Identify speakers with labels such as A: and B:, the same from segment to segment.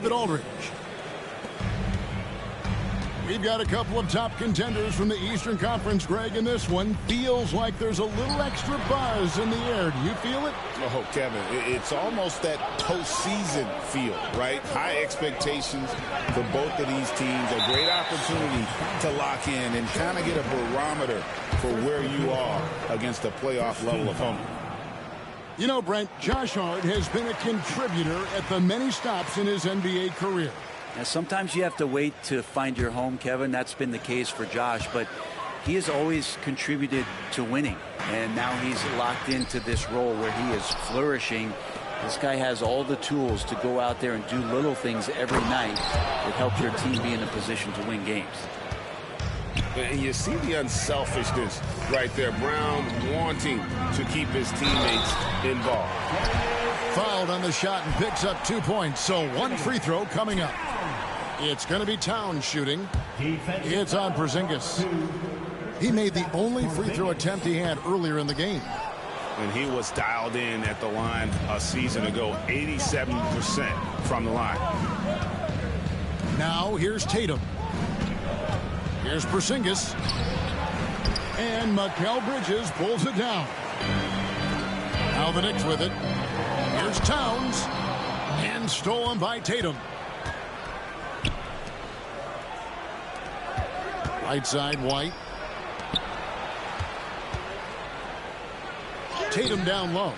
A: David Aldridge. We've got a couple of top contenders from the Eastern Conference, Greg, and this one feels like there's a little extra buzz in the air. Do you feel it?
B: Oh, Kevin, it's almost that postseason feel, right? High expectations for both of these teams. A great opportunity to lock in and kind of get a barometer for where you are against a playoff-level opponent.
A: You know, Brent, Josh Hart has been a contributor at the many stops in his NBA career.
C: Now, sometimes you have to wait to find your home, Kevin. That's been the case for Josh, but he has always contributed to winning, and now he's locked into this role where he is flourishing. This guy has all the tools to go out there and do little things every night that help your team be in a position to win games.
B: And you see the unselfishness right there. Brown wanting to keep his teammates involved.
A: Fouled on the shot and picks up 2 points, so one free throw coming up. It's going to be Towns shooting. It's on Porzingis. He made the only free throw attempt he had earlier in the game.
B: And he was dialed in at the line a season ago, 87% from the line.
A: Now here's Tatum. Here's Porzingis. And Mikal Bridges pulls it down. Now the Knicks with it. Here's Towns. And stolen by Tatum. Right side, White. Tatum down low.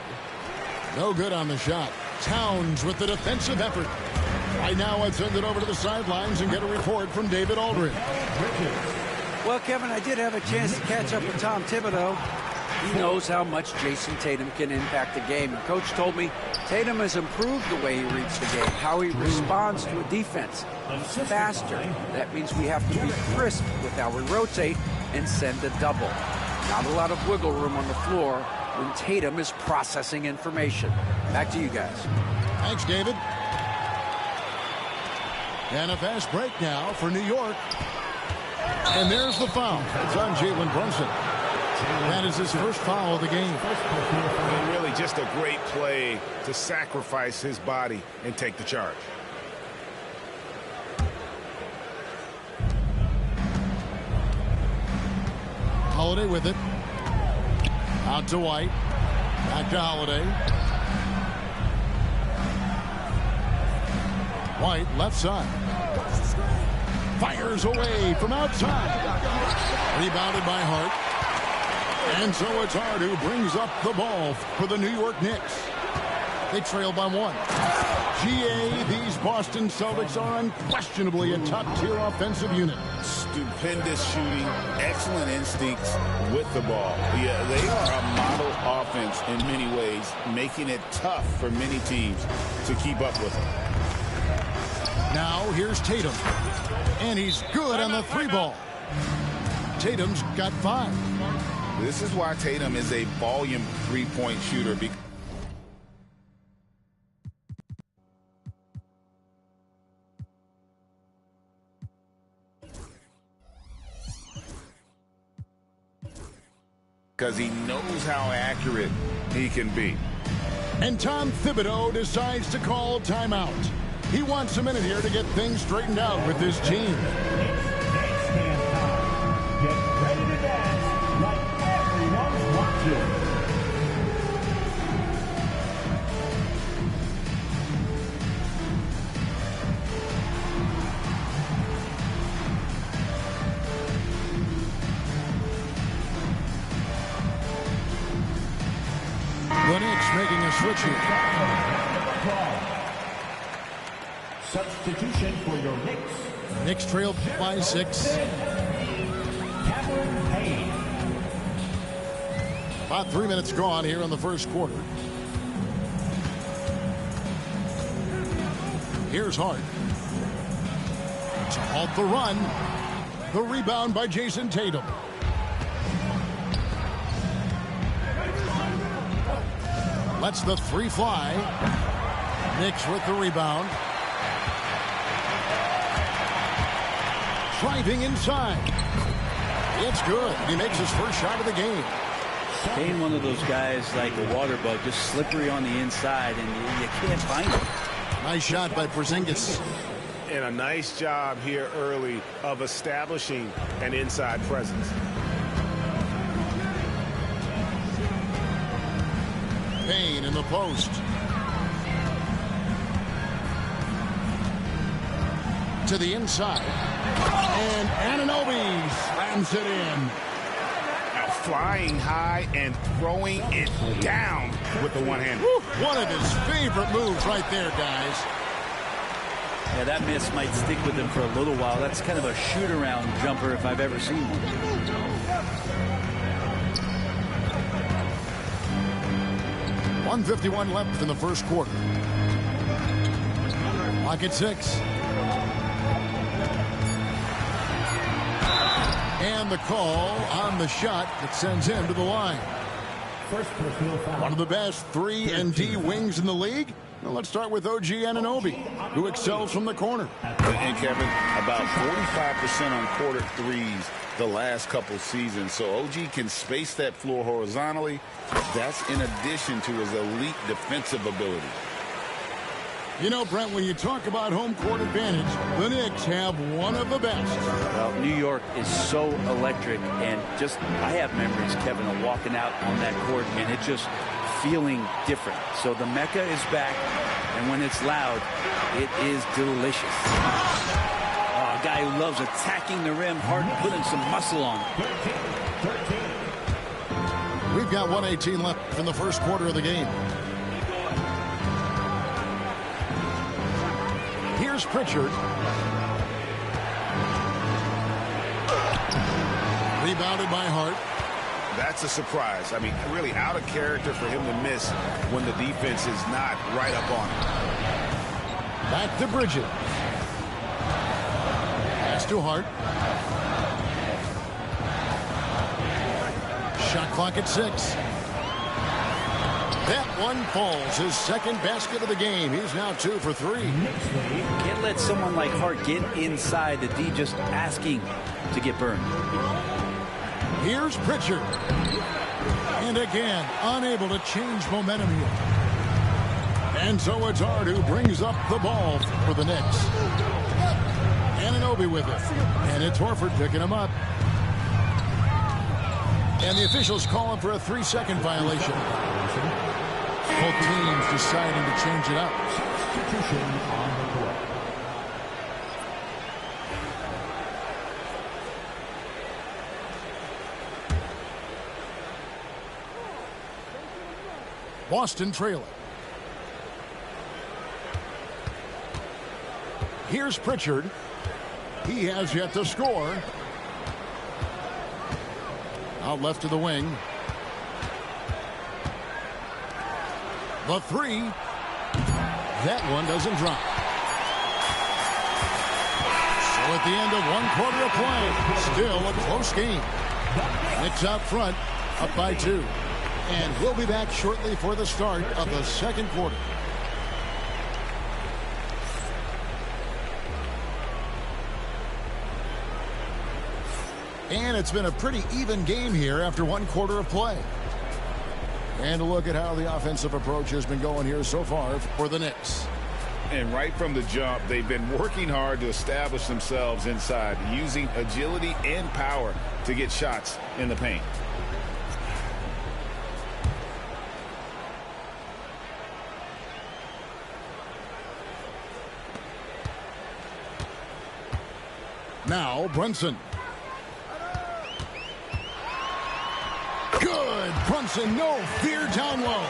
A: No good on the shot. Towns with the defensive effort. Right now, let's send it over to the sidelines and get a report from David Aldridge.
D: Well, Kevin, I did have a chance to catch up with Tom Thibodeau. He knows how much Jason Tatum can impact the game. And Coach told me Tatum has improved the way he reads the game, how he responds to a defense. He's faster. That means we have to be crisp with how we rotate and send a double. Not a lot of wiggle room on the floor when Tatum is processing information. Back to you guys.
A: Thanks, David. And a fast break now for New York. And there's the foul. It's on Jalen Brunson. That is his first foul of the game.
B: And really just a great play to sacrifice his body and take the charge.
A: Holiday with it. Out to White. Back to Holiday. White left side. Fires away from outside. Rebounded by Hart. And so it's Hart who brings up the ball for the New York Knicks. They trail by one. GA, these Boston Celtics are unquestionably a top-tier offensive unit.
B: Stupendous shooting, excellent instincts with the ball. Yeah, they are a model offense in many ways, making it tough for many teams to keep up with them.
A: Now here's Tatum. And he's good on the three ball. Tatum's got 5.
B: This is why Tatum is a volume three-point shooter. Because he knows how accurate he can be.
A: And Tom Thibodeau decides to call timeout. He wants a minute here to get things straightened out with his team.
E: Get ready to dance like everyone's watching.
A: The Knicks making a switch here.
E: Substitution for your Knicks.
A: Knicks trail by 6. About 3 minutes gone here in the first quarter. Here's Hart. To halt the run. The rebound by Jason Tatum. Lets the 3 fly. Knicks with the rebound. Driving inside. It's good. He makes his first shot of the game.
C: Kane, one of those guys like a water bug, just slippery on the inside, and you can't find him.
A: Nice shot by Porzingis.
F: And a nice job here early of establishing an inside presence.
A: Payne in the post. To the inside. And Anunoby slams it in.
B: Flying high and throwing it down with the one-hand.
A: One of his favorite moves right there, guys.
C: Yeah, that miss might stick with him for a little while. That's kind of a shoot-around jumper if I've ever seen one.
A: 1:51 left in the first quarter. Clock at 6. And the call on the shot that sends him to the line. One of the best 3-and-D wings in the league. Now let's start with OG Anunoby, who excels from the corner.
B: And Kevin, about 45% on quarter threes the last couple seasons. So OG can space that floor horizontally. That's in addition to his elite defensive ability.
A: You know, Brent, when you talk about home court advantage, the Knicks have one of the best.
C: Well, New York is so electric, and just I have memories, Kevin, of walking out on that court and it just feeling different. So the Mecca is back, and when it's loud, it is delicious. Oh, a guy who loves attacking the rim hard and putting some muscle on it.
A: We've got 1:18 left in the first quarter of the game. Here's Pritchard. Rebounded by Hart.
B: That's a surprise. I mean, really out of character for him to miss when the defense is not right up on him.
A: Back to Bridges. Pass to Hart. Shot clock at 6. That one falls. His second basket of the game. He's now 2 for 3.
C: Can't let someone like Hart get inside the D just asking to get burned.
A: Here's Pritchard. And again, unable to change momentum here. And so it's Hart who brings up the ball for the Knicks. Anunoby with it. And it's Horford picking him up. And the officials calling for a 3-second violation. Both teams deciding to change it up. Boston trailing. Here's Pritchard. He has yet to score. Out left to the wing. The 3. That one doesn't drop. So at the end of 1 quarter of play, still a close game. Knicks out front, up by 2. And we'll be back shortly for the start of the second quarter. And it's been a pretty even game here after 1 quarter of play. And a look at how the offensive approach has been going here so far for the Knicks.
B: And right from the jump, they've been working hard to establish themselves inside, using agility and power to get shots in the paint.
A: Now Brunson. Good. Brunson, no fear down low.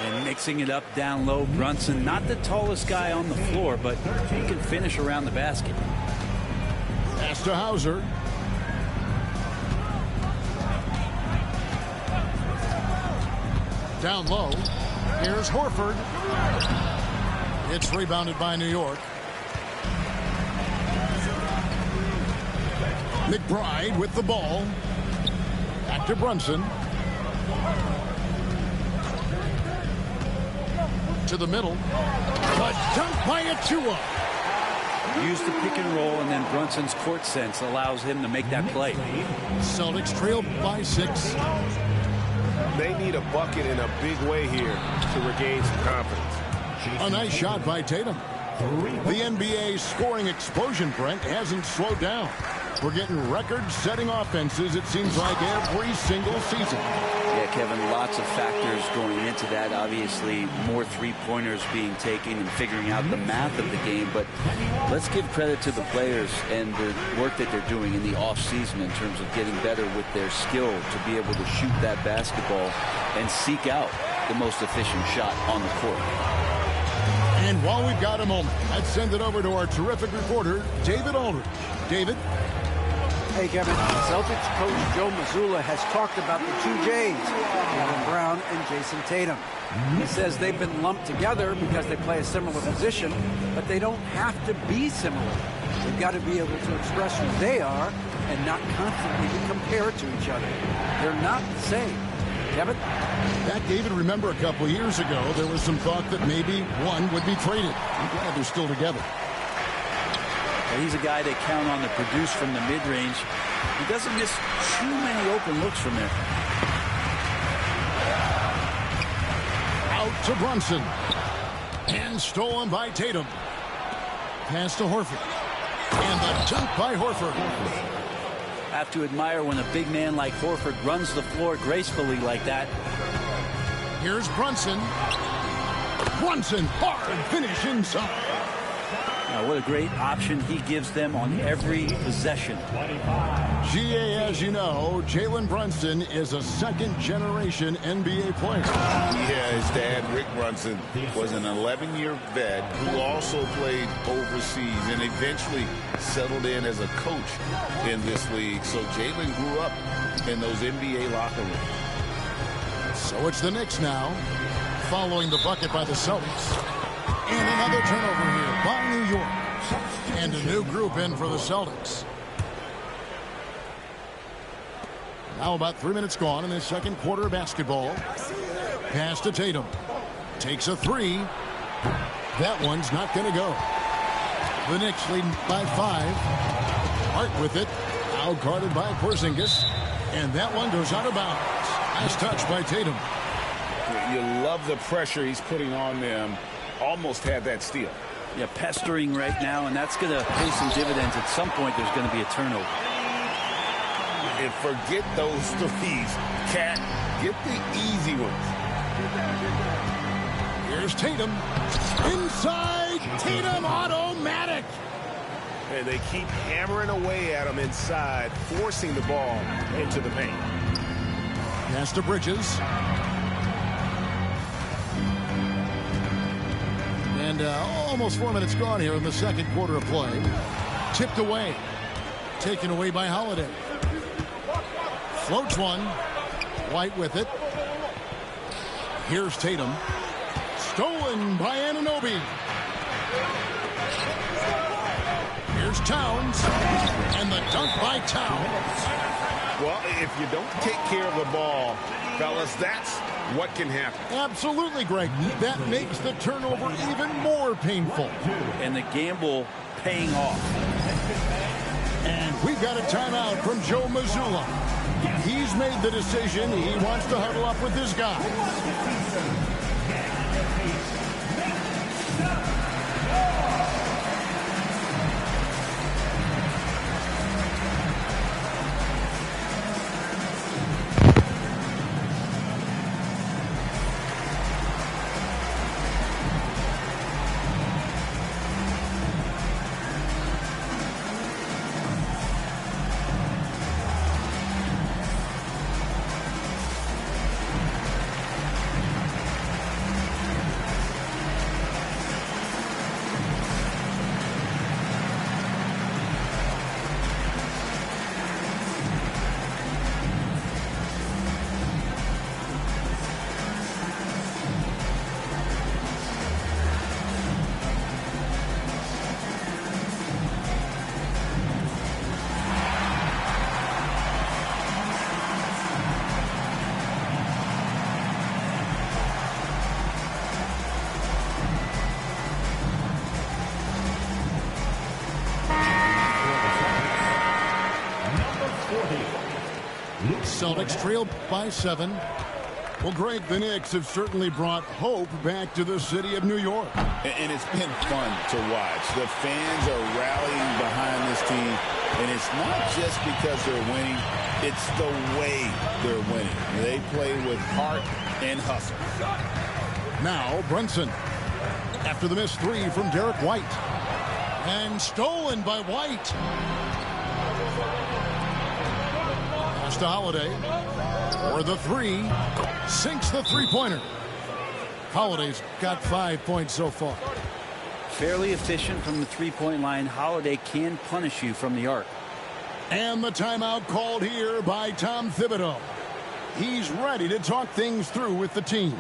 C: And mixing it up down low, Brunson, not the tallest guy on the floor, but he can finish around the basket.
A: Pass to Hauser. Down low. Here's Horford. It's rebounded by New York. McBride with the ball. Back to Brunson. To the middle. A dunk by Atua.
C: Use the pick and roll, and then Brunson's court sense allows him to make that play.
A: Celtics trail by 6.
F: They need a bucket in a big way here to regain some confidence.
A: A nice shot by Tatum. The NBA scoring explosion, Brent, hasn't slowed down. We're getting record-setting offenses, it seems like, every single season.
C: Yeah, Kevin, lots of factors going into that. Obviously, more three-pointers being taken and figuring out the math of the game. But let's give credit to the players and the work that they're doing in the off-season in terms of getting better with their skill to be able to shoot that basketball and seek out the most efficient shot on the court.
A: And while we've got a moment, let's send it over to our terrific reporter, David Aldridge. David?
D: Hey, Kevin. Celtics coach Joe Mazzulla has talked about the two Jays, Jaylen Brown and Jason Tatum. He says they've been lumped together because they play a similar position, but they don't have to be similar. They've got to be able to express who they are and not constantly be compared to each other. They're not the same. Kevin?
A: Back, David, remember a couple years ago, there was some thought that maybe one would be traded. I'm glad they're still together.
C: He's a guy they count on to produce from the mid-range. He doesn't miss too many open looks from there.
A: Out to Brunson. And stolen by Tatum. Pass to Horford. And the dunk by Horford.
C: Have to admire when a big man like Horford runs the floor gracefully like that.
A: Here's Brunson. Brunson, hard finish inside.
C: Now, what a great option he gives them on every possession.
A: GA, as you know, Jalen Brunson is a second-generation NBA player.
B: Yeah, his dad, Rick Brunson, was an 11-year vet who also played overseas and eventually settled in as a coach in this league. So Jalen grew up in those NBA locker rooms.
A: So it's the Knicks now, following the bucket by the Celtics. And another turnover here by New York. And a new group in for the Celtics. Now about 3 minutes gone in the second quarter of basketball. Pass to Tatum. Takes a three. That one's not going to go. The Knicks leading by 5. Hart with it. Out guarded by Porzingis. And that one goes out of bounds. Nice touch by Tatum.
B: You love the pressure he's putting on them. Almost had that steal.
C: Yeah, pestering right now, and that's going to pay some dividends. At some point, there's going to be a turnover.
B: And forget those threes. Cat, get the easy ones.
A: Here's Tatum. Inside. Tatum automatic.
F: And they keep hammering away at him inside, forcing the ball into the paint.
A: Pass to Bridges. And almost 4 minutes gone here in the second quarter of play. Tipped away. Taken away by Holiday. Floats one. White with it. Here's Tatum. Stolen by Anunoby. Here's Towns. And the dunk by Towns.
F: Well, if you don't take care of the ball, fellas, that's what can happen.
A: Absolutely, Greg. That makes the turnover even more painful.
C: And the gamble paying off.
A: And we've got a timeout from Joe Mazzulla. He's made the decision. He wants to huddle up with his guys. Celtics trail by 7. Well, Greg, the Knicks have certainly brought hope back to the city of New York.
B: And it's been fun to watch. The fans are rallying behind this team. And it's not just because they're winning. It's the way they're winning. They play with heart and hustle.
A: Now, Brunson. After the missed three from Derek White. And stolen by White. Pass to Holiday. For the three. Sinks the three-pointer. Holiday's got 5 points so far.
C: Fairly efficient from the three-point line. Holiday can punish you from the arc.
A: And the timeout called here by Tom Thibodeau. He's ready to talk things through with the team.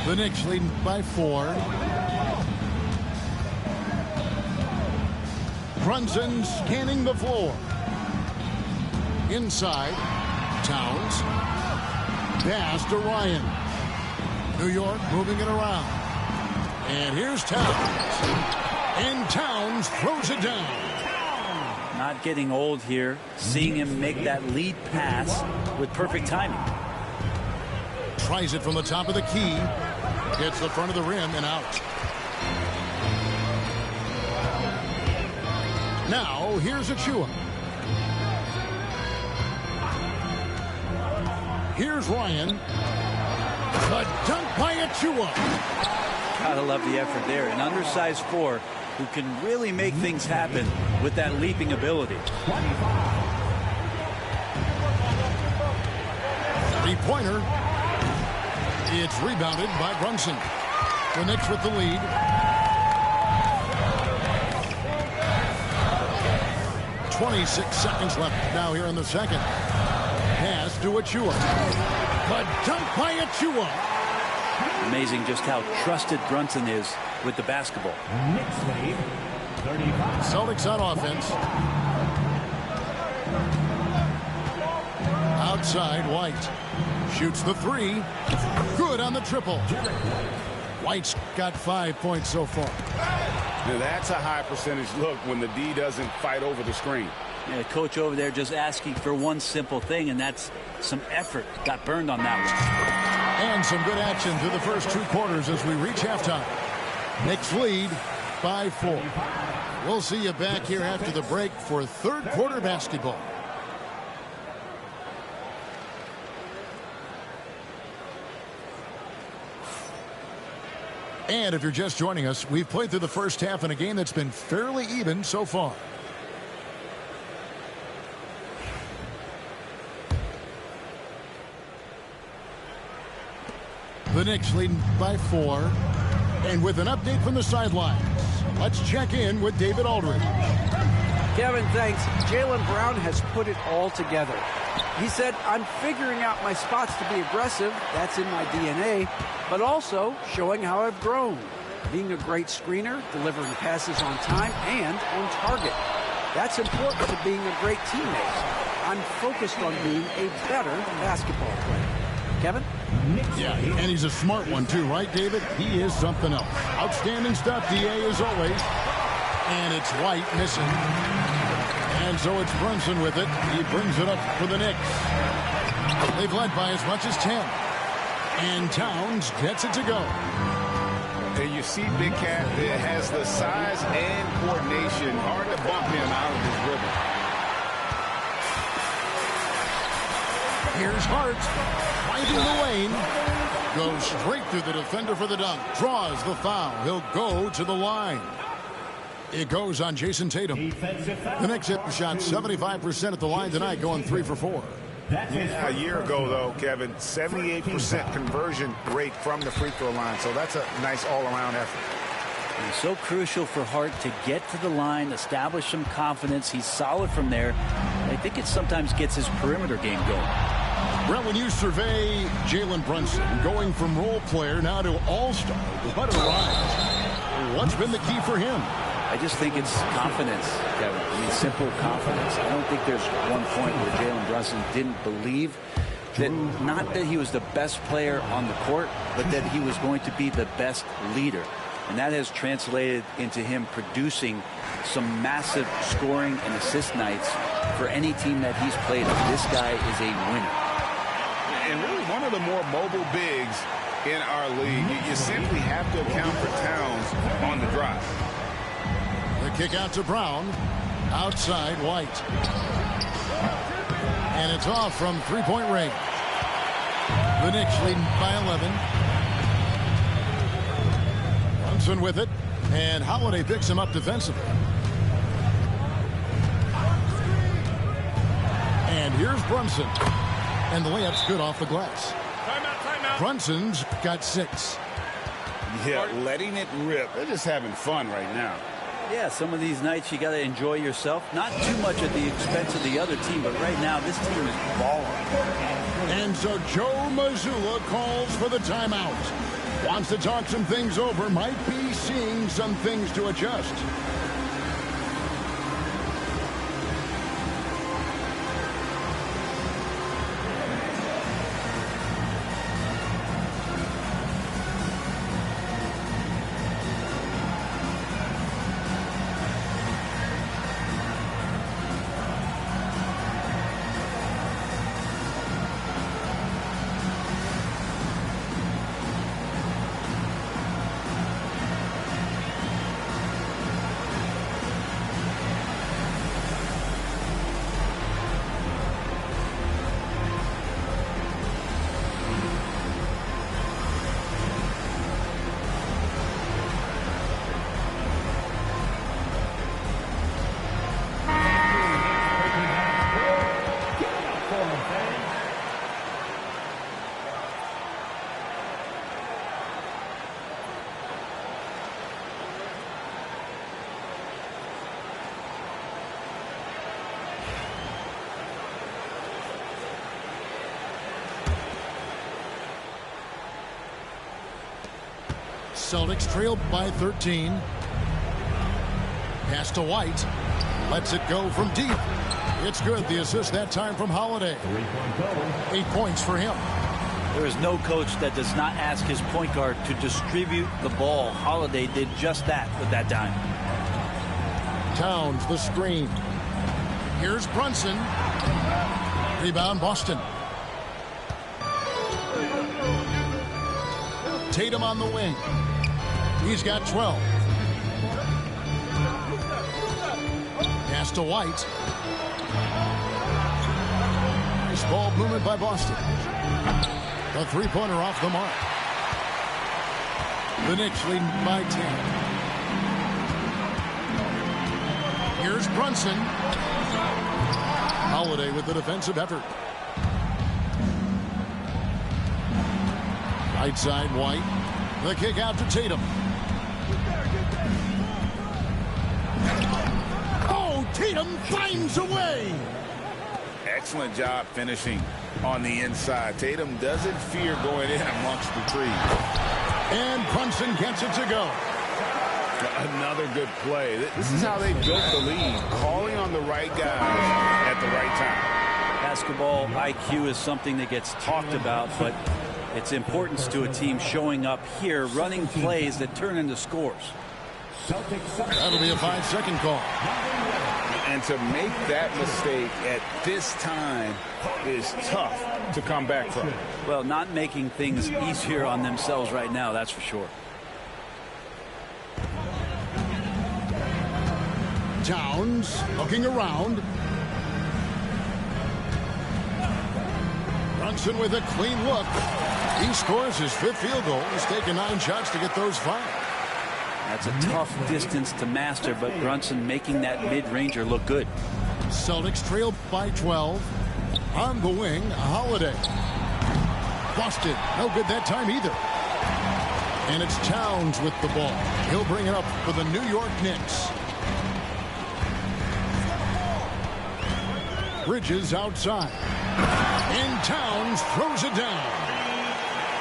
A: The Knicks leading by 4. Brunson scanning the floor. Inside. Towns. Pass to Ryan. New York moving it around. And here's Towns. And Towns throws it down.
C: Not getting old here. Seeing him make that lead pass with perfect timing.
A: Tries it from the top of the key. Gets the front of the rim and out. Now, here's Achua. Here's Ryan. The dunk by Achua.
C: Gotta love the effort there. An undersized 4 who can really make things happen with that leaping ability.
A: 3-pointer. It's rebounded by Brunson. The Knicks with the lead. .26 seconds left now here in the second. Pass to Achua. The dunk by Achua.
C: Amazing just how trusted Brunson is with the basketball.
E: Knicks lead, 35.
A: Celtics on offense. Outside, White. Shoots the three. Good on the triple. White's got 5 points so far.
F: Now that's a high percentage look when the D doesn't fight over the screen.
C: Yeah, coach over there just asking for one simple thing, and that's some effort. Got burned on that one.
A: And some good action through the first 2 quarters as we reach halftime. Knicks lead by 4. We'll see you back here after the break for third quarter basketball. And if you're just joining us, we've played through the first half in a game that's been fairly even so far. The Knicks leading by 4. And with an update from the sidelines, let's check in with David Aldridge.
D: Kevin, thanks. Jaylen Brown has put it all together. He said, I'm figuring out my spots to be aggressive. That's in my DNA. But also showing how I've grown. Being a great screener, delivering passes on time and on target. That's important to being a great teammate. I'm focused on being a better basketball player. Kevin?
A: Yeah, and he's a smart one too, right, David? He is something else. Outstanding stuff, DA, as always. And it's White missing. And so it's Brunson with it. He brings it up for the Knicks. They've led by as much as 10. And Towns gets it to go.
B: And you see Big Cat that has the size and coordination. Hard to bump him out of his rhythm.
A: Here's Hart, finding the lane. Goes straight through the defender for the dunk. Draws the foul. He'll go to the line. It goes on Jason Tatum. The Knicks hit the shot 75% at the line tonight, going 3 for 4.
F: Yeah, a year ago, though, Kevin, 78% conversion rate from the free throw line. So that's a nice all-around effort.
C: It's so crucial for Hart to get to the line, establish some confidence. He's solid from there. I think it sometimes gets his perimeter game going.
A: Brett, when you survey Jalen Brunson, going from role player now to all-star, what a rise. What's been the key for him?
C: I just think it's confidence, Kevin. I mean, simple confidence. I don't think there's one point where Jalen Brunson didn't believe that, not that he was the best player on the court, but that he was going to be the best leader. And that has translated into him producing some massive scoring and assist nights for any team that he's played with. This guy is a winner.
B: And really one of the more mobile bigs in our league. You simply have to account for Towns on the drive.
A: The kick out to Brown. Outside White. And it's off from three-point range. The Knicks leading by 11. Brunson with it. And Holiday picks him up defensively. And here's Brunson. And the layup's good off the glass.
F: Timeout.
A: Brunson's got 6.
B: Yeah, letting it rip. They're just having fun right now.
C: Yeah, some of these nights you got to enjoy yourself. Not too much at the expense of the other team, but right now this team is balling.
A: And so Joe Mazzulla calls for the timeout. Wants to talk some things over. Might be seeing some things to adjust. Celtics trailed by 13. Pass to White. Lets it go from deep. It's good. The assist that time from Holiday. 8 points for him.
C: There is no coach that does not ask his point guard to distribute the ball. Holiday did just that with that dime.
A: Towns the screen. Here's Brunson. Rebound Boston. Tatum on the wing. He's got 12. Pass to White. Nice ball movement by Boston. The three-pointer off the mark. The Knicks leading by 10. Here's Brunson. Holiday with the defensive effort. Right side, White. The kick out to Tatum. Oh, Tatum finds a way.
B: Excellent job finishing on the inside. Tatum doesn't fear going in amongst the trees.
A: And Brunson gets it to go.
B: Another good play. This is how they built the lead, calling on the right guys at the right time.
C: Basketball IQ is something that gets talked about, but its importance to a team showing up here, running plays that turn into scores.
A: That'll be a 5-second call.
B: And to make that mistake at this time is tough to come back from.
C: Well, not making things easier on themselves right now, that's for sure.
A: Towns looking around. Brunson with a clean look. He scores his 5th field goal. He's taken 9 shots to get those 5.
C: That's a tough distance to master, but Brunson making that mid-ranger look good.
A: Celtics trail by 12. On the wing, Holiday. Busted. No good that time either. And it's Towns with the ball. He'll bring it up for the New York Knicks. Bridges outside. And Towns throws it down.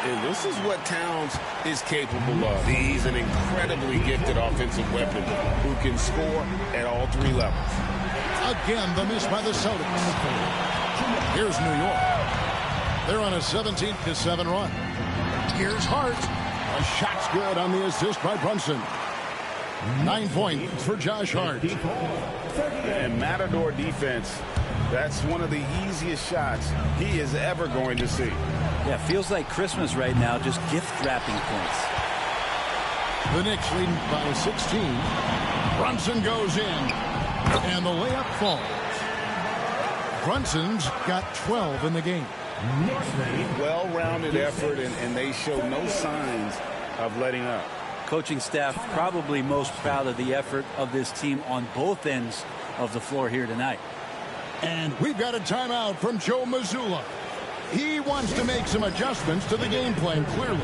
B: And this is what Towns is capable of. He's an incredibly gifted offensive weapon who can score at all 3 levels.
A: Again, the miss by the Celtics. Here's New York. They're on a 17-7 run. Here's Hart. A shot's good on the assist by Brunson. 9 points for Josh Hart.
B: And Matador defense, that's one of the easiest shots he is ever going to see.
C: Yeah, feels like Christmas right now, just gift wrapping points.
A: The Knicks leading by 16. Brunson goes in. And the layup falls. Brunson's got 12 in the game.
B: Well-rounded effort, and they show no signs of letting up.
C: Coaching staff probably most proud of the effort of this team on both ends of the floor here tonight.
A: And we've got a timeout from Joe Mazzulla. He wants to make some adjustments to the game plan, clearly.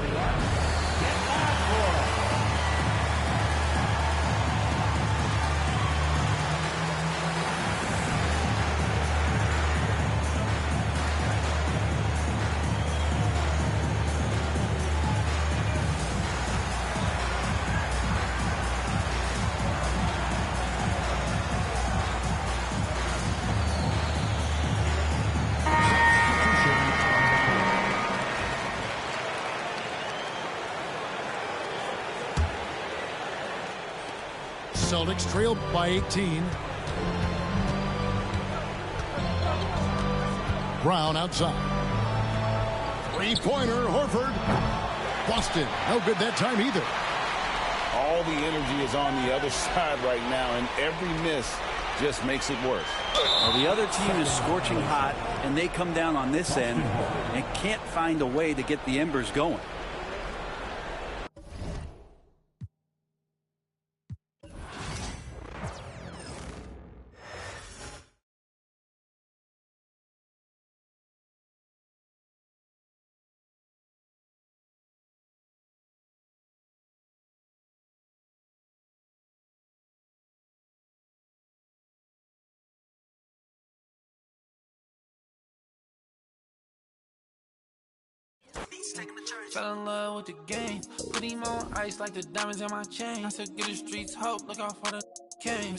A: Celtics trail by 18. Brown outside. 3-pointer, Horford. Busted. No good that time either.
B: All the energy is on the other side right now, and every miss just makes it worse.
C: Well, the other team is scorching hot, and they come down on this end and can't find a way to get the embers going.
G: Fell in love with the game. Put him on ice like the diamonds in my chain. I said, get the streets hope. Look out for the game.